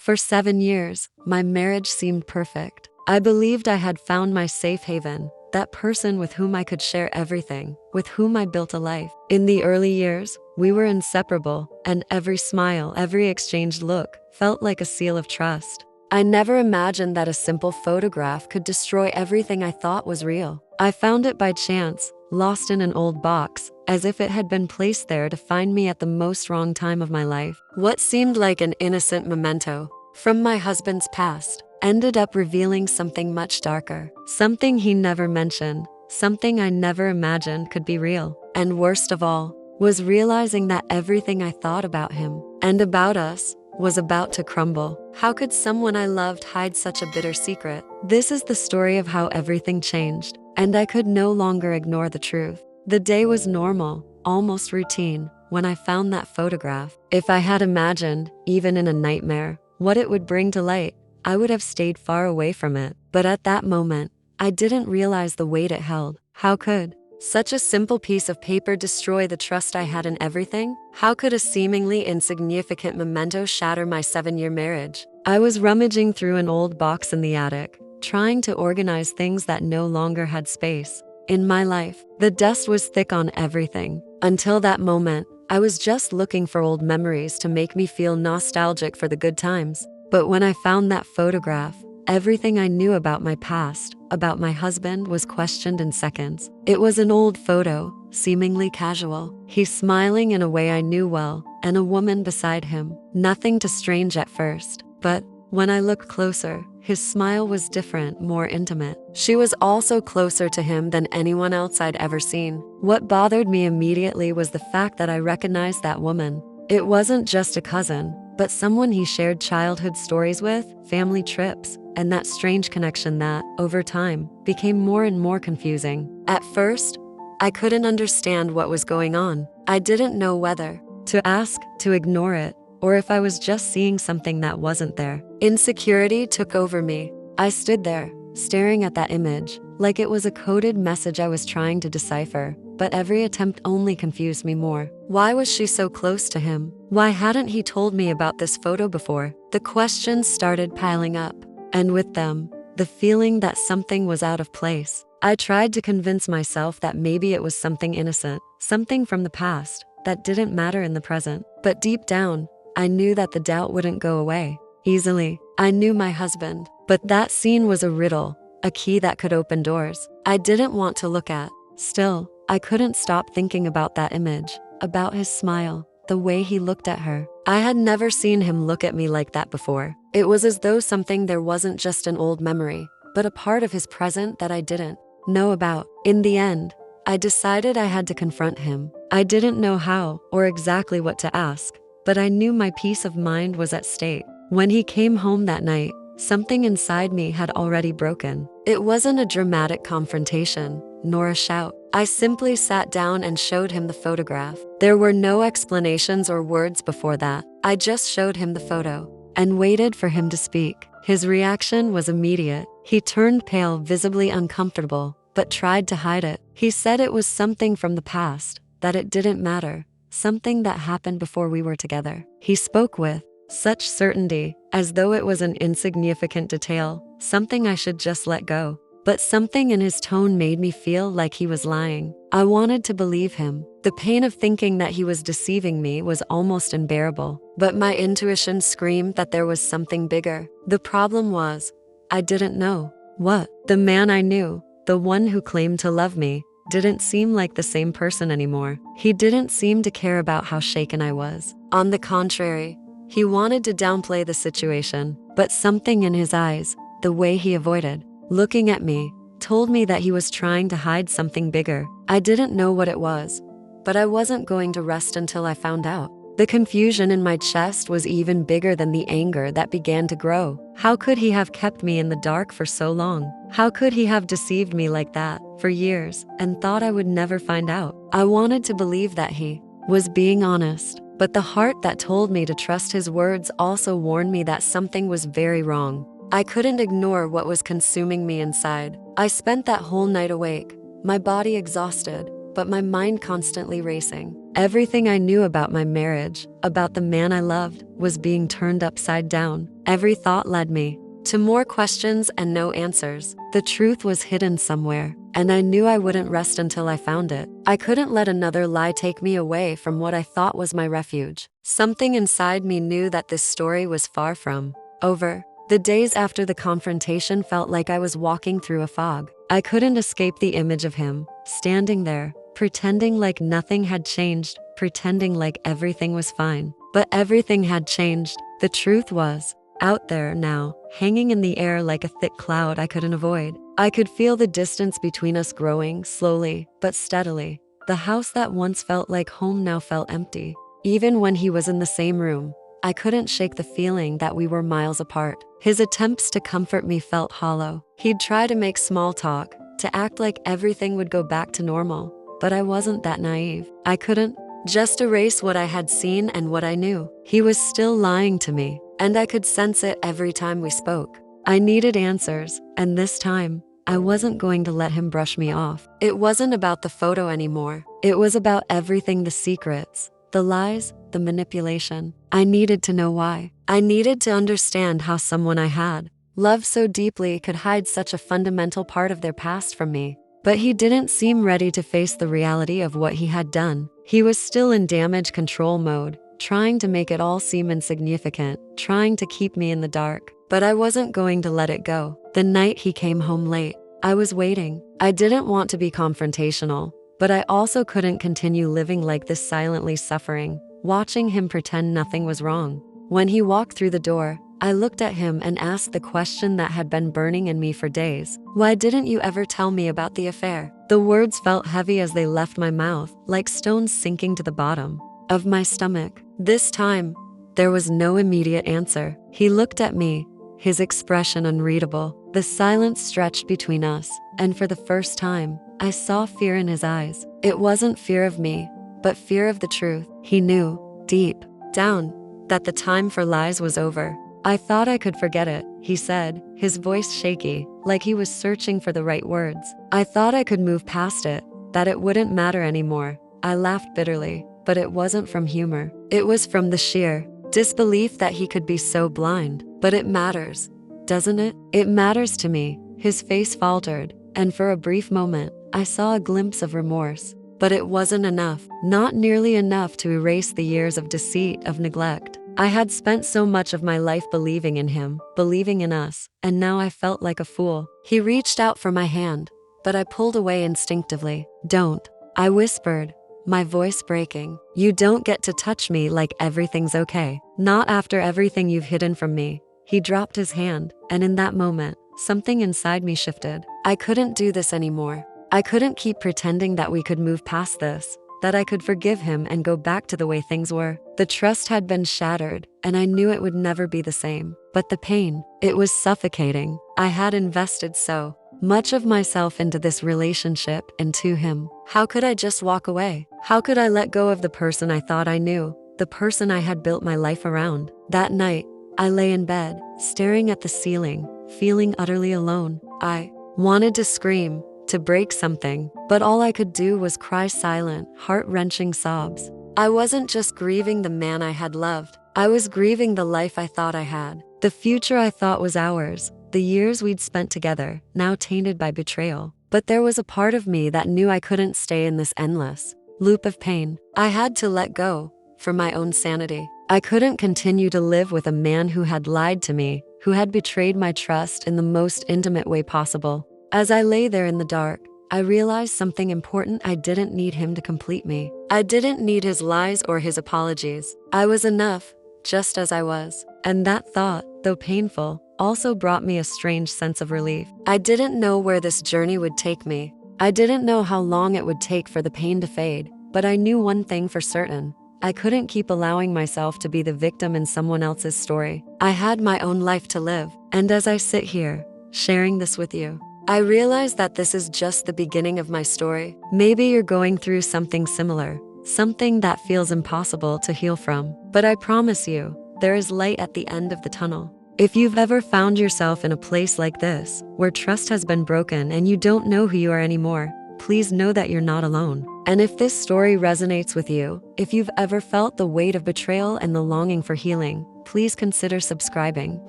For 7 years, my marriage seemed perfect. I believed I had found my safe haven, that person with whom I could share everything, with whom I built a life. In the early years, we were inseparable, and every smile, every exchanged look felt like a seal of trust. I never imagined that a simple photograph could destroy everything I thought was real. I found it by chance, lost in an old box, as if it had been placed there to find me at the most wrong time of my life. What seemed like an innocent memento from my husband's past ended up revealing something much darker, something he never mentioned, something I never imagined could be real. And worst of all, was realizing that everything I thought about him and about us was about to crumble. How could someone I loved hide such a bitter secret? This is the story of how everything changed, and I could no longer ignore the truth. The day was normal, almost routine, when I found that photograph. If I had imagined, even in a nightmare, what it would bring to light, I would have stayed far away from it. But at that moment, I didn't realize the weight it held. How could such a simple piece of paper destroy the trust I had in everything? How could a seemingly insignificant memento shatter my 7-year marriage? I was rummaging through an old box in the attic, trying to organize things that no longer had space in my life. The dust was thick on everything. Until that moment, I was just looking for old memories to make me feel nostalgic for the good times. But when I found that photograph, everything I knew about my past, about my husband, was questioned in seconds. It was an old photo, seemingly casual. He's smiling in a way I knew well, and a woman beside him. Nothing too strange at first, but when I looked closer, his smile was different, more intimate. She was also closer to him than anyone else I'd ever seen. What bothered me immediately was the fact that I recognized that woman. It wasn't just a cousin, but someone he shared childhood stories with, family trips, and that strange connection that, over time, became more and more confusing. At first, I couldn't understand what was going on. I didn't know whether to ask, to ignore it, or if I was just seeing something that wasn't there. Insecurity took over me. I stood there, staring at that image, like it was a coded message I was trying to decipher. But every attempt only confused me more. Why was she so close to him? Why hadn't he told me about this photo before? The questions started piling up, and with them, the feeling that something was out of place. I tried to convince myself that maybe it was something innocent, something from the past, that didn't matter in the present. But deep down, I knew that the doubt wouldn't go away easily. I knew my husband, but that scene was a riddle, a key that could open doors I didn't want to look at. Still, I couldn't stop thinking about that image, about his smile, the way he looked at her. I had never seen him look at me like that before. It was as though something there wasn't just an old memory, but a part of his present that I didn't know about. In the end, I decided I had to confront him. I didn't know how or exactly what to ask, but I knew my peace of mind was at stake. When he came home that night, something inside me had already broken. It wasn't a dramatic confrontation, nor a shout. I simply sat down and showed him the photograph. There were no explanations or words before that. I just showed him the photo and waited for him to speak. His reaction was immediate. He turned pale, visibly uncomfortable, but tried to hide it. He said it was something from the past, that it didn't matter, something that happened before we were together. He spoke with such certainty, as though it was an insignificant detail, something I should just let go. But something in his tone made me feel like he was lying. I wanted to believe him. The pain of thinking that he was deceiving me was almost unbearable. But my intuition screamed that there was something bigger. The problem was, I didn't know what. The man I knew, the one who claimed to love me, didn't seem like the same person anymore. He didn't seem to care about how shaken I was. On the contrary, he wanted to downplay the situation. But something in his eyes, the way he avoided looking at me, told me that he was trying to hide something bigger. I didn't know what it was, but I wasn't going to rest until I found out. The confusion in my chest was even bigger than the anger that began to grow. How could he have kept me in the dark for so long? How could he have deceived me like that for years and thought I would never find out? I wanted to believe that he was being honest, but the heart that told me to trust his words also warned me that something was very wrong. I couldn't ignore what was consuming me inside. I spent that whole night awake, my body exhausted, but my mind constantly racing. Everything I knew about my marriage, about the man I loved, was being turned upside down. Every thought led me to more questions and no answers. The truth was hidden somewhere, and I knew I wouldn't rest until I found it. I couldn't let another lie take me away from what I thought was my refuge. Something inside me knew that this story was far from over. The days after the confrontation felt like I was walking through a fog. I couldn't escape the image of him, standing there, pretending like nothing had changed, pretending like everything was fine. But everything had changed. The truth was out there now, hanging in the air like a thick cloud I couldn't avoid. I could feel the distance between us growing, slowly but steadily. The house that once felt like home now felt empty. Even when he was in the same room, I couldn't shake the feeling that we were miles apart. His attempts to comfort me felt hollow. He'd try to make small talk, to act like everything would go back to normal. But I wasn't that naive. I couldn't just erase what I had seen and what I knew. He was still lying to me, and I could sense it every time we spoke. I needed answers, and this time, I wasn't going to let him brush me off. It wasn't about the photo anymore. It was about everything, the secrets, the lies, the manipulation. I needed to know why. I needed to understand how someone I had loved so deeply could hide such a fundamental part of their past from me. But he didn't seem ready to face the reality of what he had done. He was still in damage control mode, trying to make it all seem insignificant, trying to keep me in the dark. But I wasn't going to let it go. The night he came home late, I was waiting. I didn't want to be confrontational, but I also couldn't continue living like this, silently suffering, watching him pretend nothing was wrong. When he walked through the door, I looked at him and asked the question that had been burning in me for days. Why didn't you ever tell me about the affair? The words felt heavy as they left my mouth, like stones sinking to the bottom of my stomach. This time, there was no immediate answer. He looked at me, his expression unreadable. The silence stretched between us, and for the first time, I saw fear in his eyes. It wasn't fear of me, but fear of the truth. He knew, deep down, that the time for lies was over. I thought I could forget it, he said, his voice shaky, like he was searching for the right words. I thought I could move past it, that it wouldn't matter anymore. I laughed bitterly, but it wasn't from humor. It was from the sheer disbelief that he could be so blind. But it matters, doesn't it? It matters to me. His face faltered, and for a brief moment, I saw a glimpse of remorse. But it wasn't enough, not nearly enough to erase the years of deceit, of neglect. I had spent so much of my life believing in him, believing in us, and now I felt like a fool. He reached out for my hand, but I pulled away instinctively. Don't, I whispered, my voice breaking. You don't get to touch me like everything's okay. Not after everything you've hidden from me. He dropped his hand, and in that moment, something inside me shifted. I couldn't do this anymore. I couldn't keep pretending that we could move past this, that I could forgive him and go back to the way things were. The trust had been shattered, and I knew it would never be the same. But the pain, it was suffocating. I had invested so much of myself into this relationship and to him. How could I just walk away? How could I let go of the person I thought I knew, the person I had built my life around? That night, I lay in bed, staring at the ceiling, feeling utterly alone. I wanted to scream, to break something, but all I could do was cry silent, heart-wrenching sobs. I wasn't just grieving the man I had loved. I was grieving the life I thought I had, the future I thought was ours, the years we'd spent together, now tainted by betrayal. But there was a part of me that knew I couldn't stay in this endless loop of pain. I had to let go, for my own sanity. I couldn't continue to live with a man who had lied to me, who had betrayed my trust in the most intimate way possible. As I lay there in the dark, I realized something important. I didn't need him to complete me. I didn't need his lies or his apologies. I was enough, just as I was. And that thought, though painful, also brought me a strange sense of relief. I didn't know where this journey would take me. I didn't know how long it would take for the pain to fade, but I knew one thing for certain. I couldn't keep allowing myself to be the victim in someone else's story. I had my own life to live. And as I sit here, sharing this with you, I realize that this is just the beginning of my story. Maybe you're going through something similar, something that feels impossible to heal from. But I promise you, there is light at the end of the tunnel. If you've ever found yourself in a place like this, where trust has been broken and you don't know who you are anymore, please know that you're not alone. And if this story resonates with you, if you've ever felt the weight of betrayal and the longing for healing, please consider subscribing.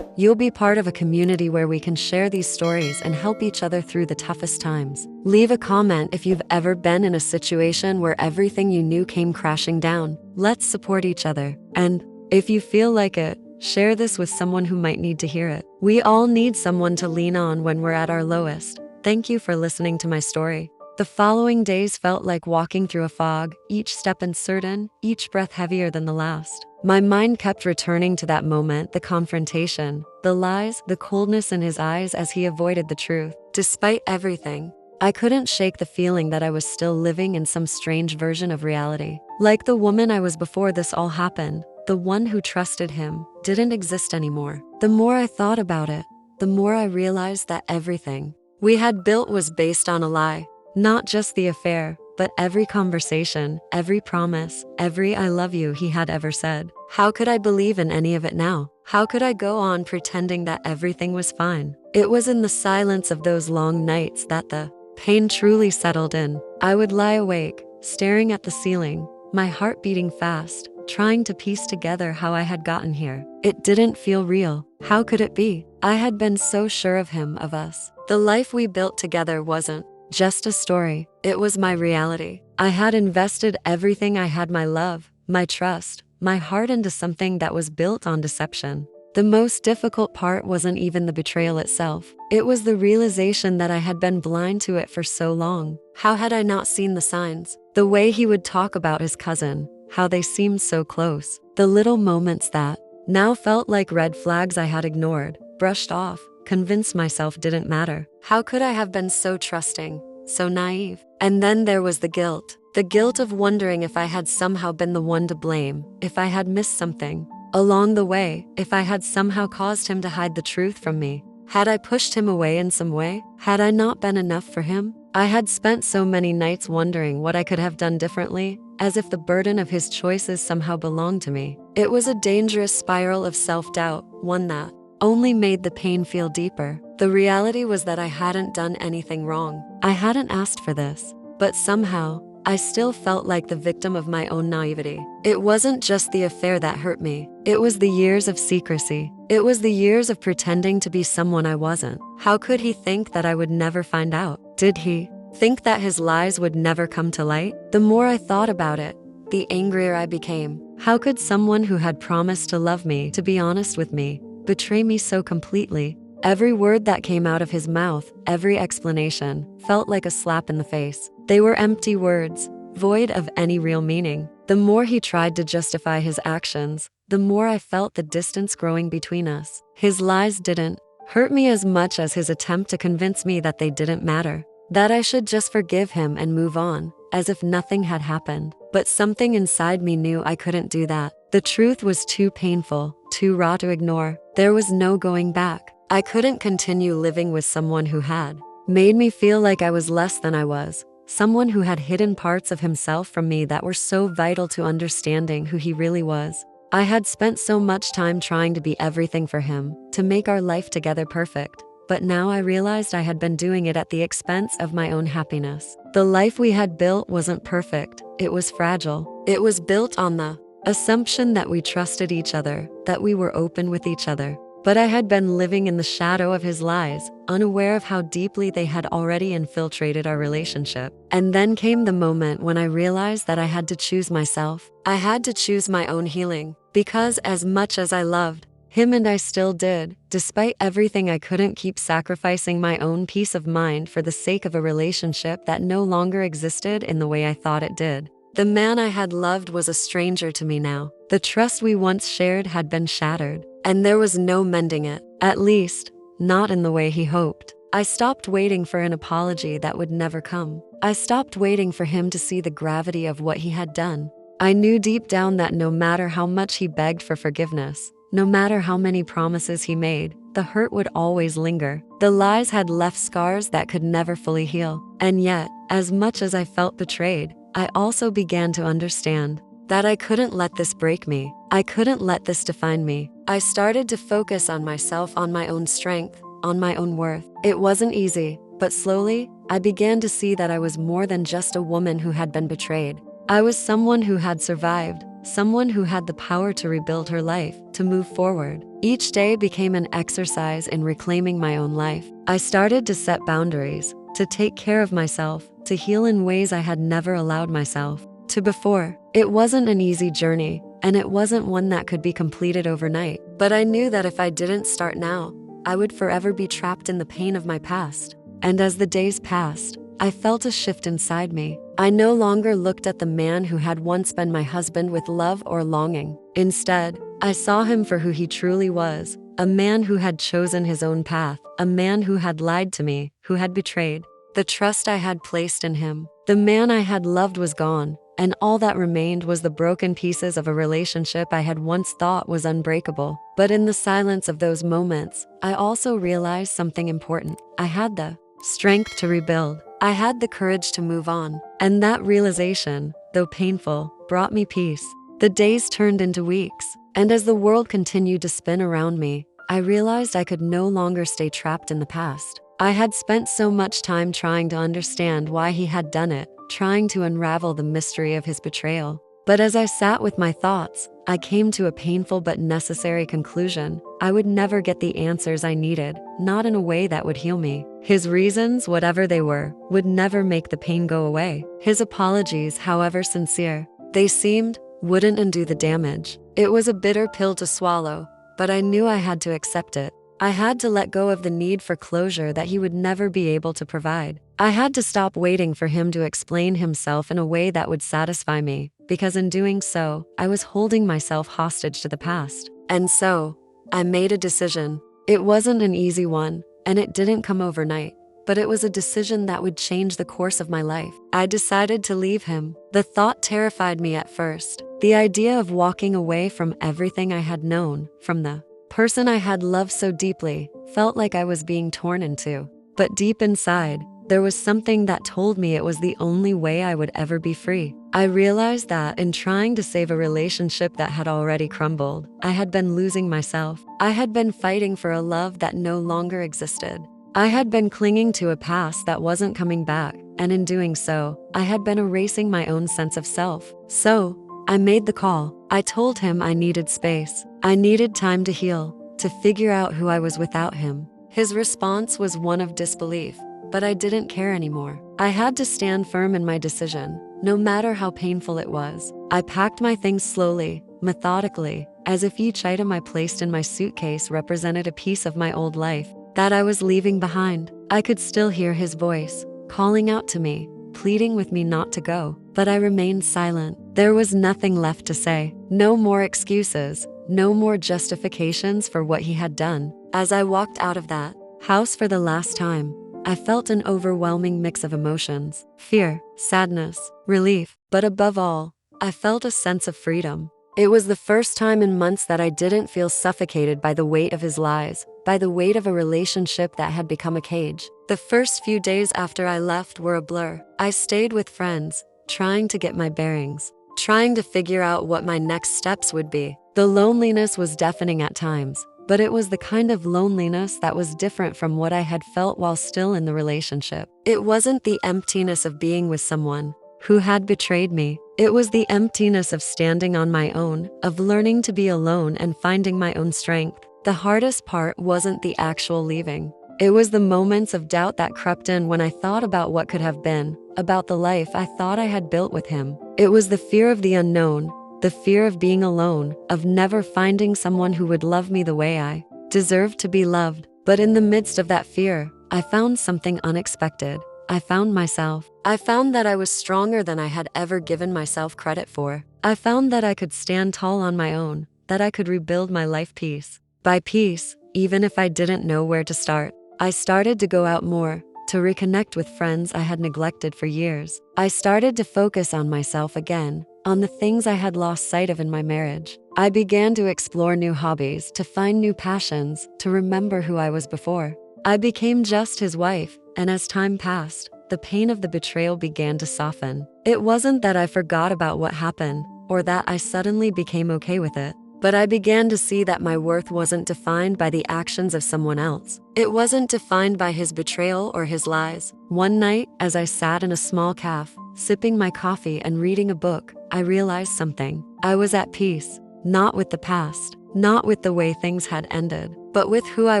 You'll be part of a community where we can share these stories and help each other through the toughest times. Leave a comment if you've ever been in a situation where everything you knew came crashing down. Let's support each other. And if you feel like it, share this with someone who might need to hear it. We all need someone to lean on when we're at our lowest. Thank you for listening to my story. The following days felt like walking through a fog, each step uncertain, each breath heavier than the last. My mind kept returning to that moment, the confrontation, the lies, the coldness in his eyes as he avoided the truth. Despite everything, I couldn't shake the feeling that I was still living in some strange version of reality. Like the woman I was before this all happened, the one who trusted him didn't exist anymore. The more I thought about it, the more I realized that everything we had built was based on a lie. Not just the affair, but every conversation, every promise, every I love you he had ever said. How could I believe in any of it now? How could I go on pretending that everything was fine? It was in the silence of those long nights that the pain truly settled in. I would lie awake, staring at the ceiling, my heart beating fast, trying to piece together how I had gotten here. It didn't feel real. How could it be? I had been so sure of him, of us. The life we built together wasn't just a story. It was my reality. I had invested everything I had, my love, my trust, my heart, into something that was built on deception. The most difficult part wasn't even the betrayal itself. It was the realization that I had been blind to it for so long. How had I not seen the signs? The way he would talk about his cousin, how they seemed so close. The little moments that now felt like red flags I had ignored, brushed off, convinced myself didn't matter. How could I have been so trusting, so naive? And then there was the guilt of wondering if I had somehow been the one to blame, if I had missed something along the way, if I had somehow caused him to hide the truth from me. Had I pushed him away in some way? Had I not been enough for him? I had spent so many nights wondering what I could have done differently, as if the burden of his choices somehow belonged to me. It was a dangerous spiral of self-doubt, one that only made the pain feel deeper. The reality was that I hadn't done anything wrong. I hadn't asked for this, but somehow, I still felt like the victim of my own naivety. It wasn't just the affair that hurt me. It was the years of secrecy. It was the years of pretending to be someone I wasn't. How could he think that I would never find out? Did he think that his lies would never come to light? The more I thought about it, the angrier I became. How could someone who had promised to love me, to be honest with me, betray me so completely? Every word that came out of his mouth, every explanation, felt like a slap in the face. They were empty words, void of any real meaning. The more he tried to justify his actions, the more I felt the distance growing between us. His lies didn't hurt me as much as his attempt to convince me that they didn't matter, that I should just forgive him and move on, as if nothing had happened. But something inside me knew I couldn't do that. The truth was too painful, too raw to ignore. There was no going back. I couldn't continue living with someone who had made me feel like I was less than I was, someone who had hidden parts of himself from me that were so vital to understanding who he really was. I had spent so much time trying to be everything for him, to make our life together perfect. But now I realized I had been doing it at the expense of my own happiness. The life we had built wasn't perfect. It was fragile. It was built on the assumption that we trusted each other, that we were open with each other. But I had been living in the shadow of his lies, unaware of how deeply they had already infiltrated our relationship. And then came the moment when I realized that I had to choose myself. I had to choose my own healing, because as much as I loved him, and I still did, despite everything, I couldn't keep sacrificing my own peace of mind for the sake of a relationship that no longer existed in the way I thought it did. The man I had loved was a stranger to me now. The trust we once shared had been shattered, and there was no mending it, at least, not in the way he hoped. I stopped waiting for an apology that would never come. I stopped waiting for him to see the gravity of what he had done. I knew deep down that no matter how much he begged for forgiveness, no matter how many promises he made, the hurt would always linger. The lies had left scars that could never fully heal. And yet, as much as I felt betrayed, I also began to understand that I couldn't let this break me. I couldn't let this define me. I started to focus on myself, on my own strength, on my own worth. It wasn't easy, But slowly, I began to see that I was more than just a woman who had been betrayed. I was someone who had survived, someone who had the power to rebuild her life, to move forward. Each day became an exercise in reclaiming my own life. I started to set boundaries, to take care of myself, to heal in ways I had never allowed myself to before. It wasn't an easy journey, and it wasn't one that could be completed overnight. But I knew that if I didn't start now, I would forever be trapped in the pain of my past. And as the days passed, I felt a shift inside me. I no longer looked at the man who had once been my husband with love or longing. Instead, I saw him for who he truly was, a man who had chosen his own path, a man who had lied to me, who had betrayed the trust I had placed in him. The man I had loved was gone, and all that remained was the broken pieces of a relationship I had once thought was unbreakable. But in the silence of those moments, I also realized something important. I had the strength to rebuild. I had the courage to move on. And that realization, though painful, brought me peace. The days turned into weeks, and as the world continued to spin around me, I realized I could no longer stay trapped in the past. I had spent so much time trying to understand why he had done it, trying to unravel the mystery of his betrayal. But as I sat with my thoughts, I came to a painful but necessary conclusion. I would never get the answers I needed, not in a way that would heal me. His reasons, whatever they were, would never make the pain go away. His apologies, however sincere they seemed, wouldn't undo the damage. It was a bitter pill to swallow, but I knew I had to accept it. I had to let go of the need for closure that he would never be able to provide. I had to stop waiting for him to explain himself in a way that would satisfy me, because in doing so, I was holding myself hostage to the past. And so, I made a decision. It wasn't an easy one, and it didn't come overnight, but it was a decision that would change the course of my life. I decided to leave him. The thought terrified me at first. The idea of walking away from everything I had known, from the person I had loved so deeply, felt like I was being torn in two. But deep inside, there was something that told me it was the only way I would ever be free. I realized that in trying to save a relationship that had already crumbled, I had been losing myself. I had been fighting for a love that no longer existed. I had been clinging to a past that wasn't coming back, and in doing so, I had been erasing my own sense of self. So, I made the call. I told him I needed space. I needed time to heal, to figure out who I was without him. His response was one of disbelief, but I didn't care anymore. I had to stand firm in my decision, no matter how painful it was. I packed my things slowly, methodically, as if each item I placed in my suitcase represented a piece of my old life that I was leaving behind. I could still hear his voice, calling out to me, pleading with me not to go, but I remained silent. There was nothing left to say. No more excuses, no more justifications for what he had done. As I walked out of that house for the last time, I felt an overwhelming mix of emotions: fear, sadness, relief, but above all, I felt a sense of freedom. It was the first time in months that I didn't feel suffocated by the weight of his lies, by the weight of a relationship that had become a cage. The first few days after I left were a blur. I stayed with friends, trying to get my bearings, trying to figure out what my next steps would be. The loneliness was deafening at times, but it was the kind of loneliness that was different from what I had felt while still in the relationship. It wasn't the emptiness of being with someone who had betrayed me. It was the emptiness of standing on my own, of learning to be alone and finding my own strength. The hardest part wasn't the actual leaving. It was the moments of doubt that crept in when I thought about what could have been, about the life I thought I had built with him. It was the fear of the unknown, the fear of being alone, of never finding someone who would love me the way I deserved to be loved. But in the midst of that fear, I found something unexpected. I found myself. I found that I was stronger than I had ever given myself credit for. I found that I could stand tall on my own, that I could rebuild my life piece by piece, even if I didn't know where to start. I started to go out more, to reconnect with friends I had neglected for years. I started to focus on myself again, on the things I had lost sight of in my marriage. I began to explore new hobbies, to find new passions, to remember who I was before. I became just his wife, and as time passed, the pain of the betrayal began to soften. It wasn't that I forgot about what happened, or that I suddenly became okay with it. But I began to see that my worth wasn't defined by the actions of someone else. It wasn't defined by his betrayal or his lies. One night, as I sat in a small cafe, sipping my coffee and reading a book, I realized something. I was at peace, not with the past, not with the way things had ended, but with who I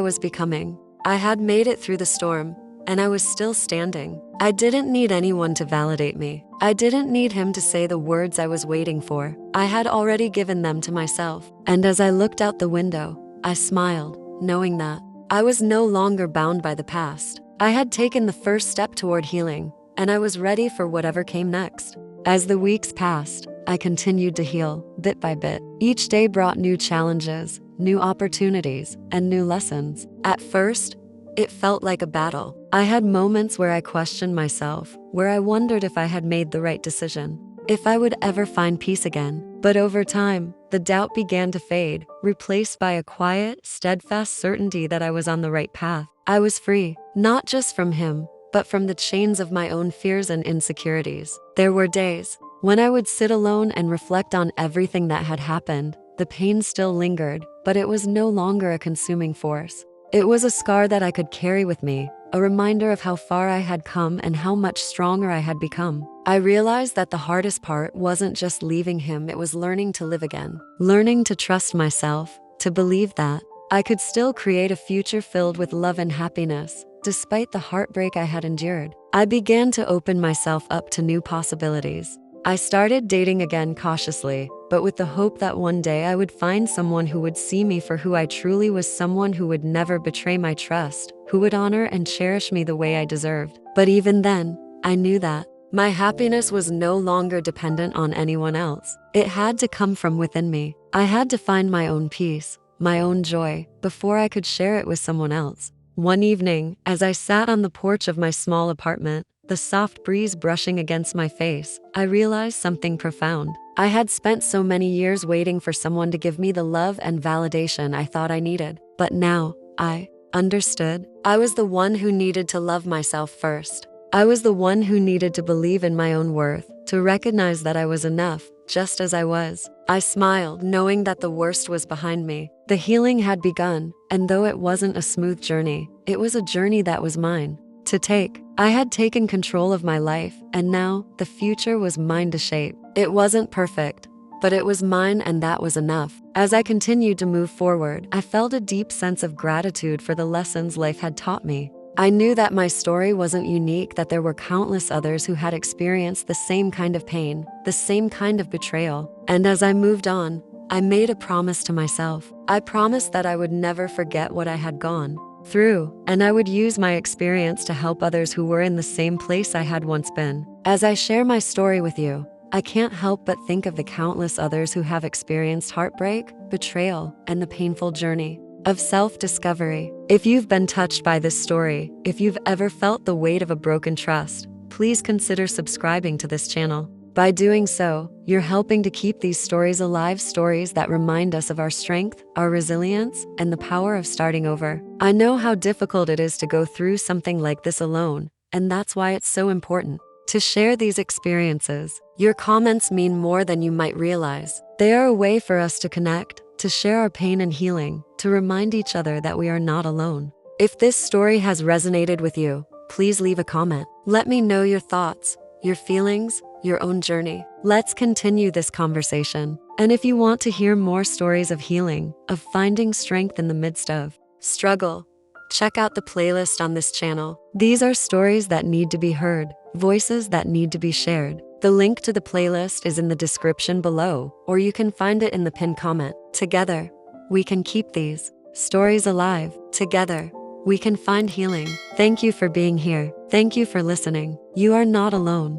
was becoming. I had made it through the storm, and I was still standing. I didn't need anyone to validate me. I didn't need him to say the words I was waiting for. I had already given them to myself. And as I looked out the window, I smiled, knowing that I was no longer bound by the past. I had taken the first step toward healing, and I was ready for whatever came next. As the weeks passed, I continued to heal, bit by bit. Each day brought new challenges, new opportunities, and new lessons. At first, it felt like a battle. I had moments where I questioned myself, where I wondered if I had made the right decision, if I would ever find peace again. But over time, the doubt began to fade, replaced by a quiet, steadfast certainty that I was on the right path. I was free, not just from him, but from the chains of my own fears and insecurities. There were days when I would sit alone and reflect on everything that had happened. The pain still lingered, but it was no longer a consuming force. It was a scar that I could carry with me, a reminder of how far I had come and how much stronger I had become. I realized that the hardest part wasn't just leaving him, it was learning to live again, learning to trust myself, to believe that I could still create a future filled with love and happiness, despite the heartbreak I had endured. I began to open myself up to new possibilities. I started dating again cautiously, but with the hope that one day I would find someone who would see me for who I truly was, someone who would never betray my trust, who would honor and cherish me the way I deserved. But even then, I knew that my happiness was no longer dependent on anyone else. It had to come from within me. I had to find my own peace, my own joy, before I could share it with someone else. One evening, as I sat on the porch of my small apartment, the soft breeze brushing against my face, I realized something profound. I had spent so many years waiting for someone to give me the love and validation I thought I needed. But now, I understood. I was the one who needed to love myself first. I was the one who needed to believe in my own worth, to recognize that I was enough, just as I was. I smiled, knowing that the worst was behind me. The healing had begun, and though it wasn't a smooth journey, it was a journey that was mine to take. I had taken control of my life, and now the future was mine to shape. It wasn't perfect, but it was mine, and that was enough. As I continued to move forward, I felt a deep sense of gratitude for the lessons life had taught me. I knew that my story wasn't unique, that there were countless others who had experienced the same kind of pain, the same kind of betrayal. And as I moved on, I made a promise to myself. I promised that I would never forget what I had gone through, and I would use my experience to help others who were in the same place I had once been. As I share my story with you, I can't help but think of the countless others who have experienced heartbreak, betrayal, and the painful journey of self-discovery. If you've been touched by this story, if you've ever felt the weight of a broken trust, please consider subscribing to this channel. By doing so, you're helping to keep these stories alive, stories that remind us of our strength, our resilience, and the power of starting over. I know how difficult it is to go through something like this alone, and that's why it's so important to share these experiences. Your comments mean more than you might realize. They are a way for us to connect, to share our pain and healing, to remind each other that we are not alone. If this story has resonated with you, please leave a comment. Let me know your thoughts, your feelings, your own journey. Let's continue this conversation. And if you want to hear more stories of healing, of finding strength in the midst of struggle, check out the playlist on this channel. These are stories that need to be heard, voices that need to be shared. The link to the playlist is in the description below, or you can find it in the pinned comment. Together, we can keep these stories alive. Together, we can find healing. Thank you for being here. Thank you for listening. You are not alone.